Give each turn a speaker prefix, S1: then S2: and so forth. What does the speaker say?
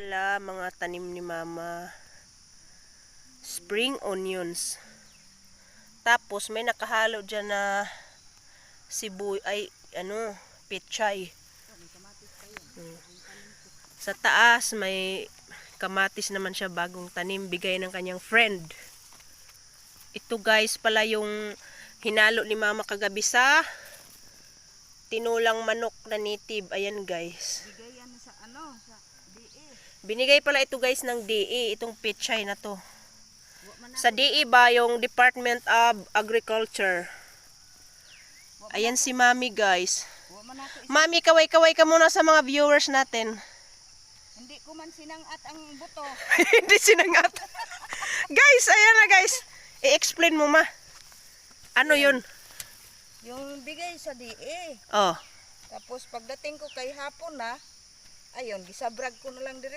S1: pala mga tanim ni Mama. Spring onions. Tapos may nakahalo dyan na pechay. Sa taas may kamatis naman siya, bagong tanim, bigay ng kanyang friend. Ito guys pala yung hinalo ni Mama kagabi sa tinulang manok na native. Ayan guys.
S2: Bigay yan sa sa DE.
S1: Binigay pala ito guys ng DE, itong pechay na to. Sa DE ba, yung Department of Agriculture. Ayan si Mami guys. Mami, kaway-kaway ka muna sa mga viewers natin.
S2: Hindi ko man sinangat ang buto.
S1: Hindi sinangat. Guys, ayan na guys. I-explain mo ma. Ano yun?
S2: Yung bigay sa DE.
S1: Oh.
S2: Tapos pagdating ko kay hapon na, ayun, gisabrag ko na lang dire.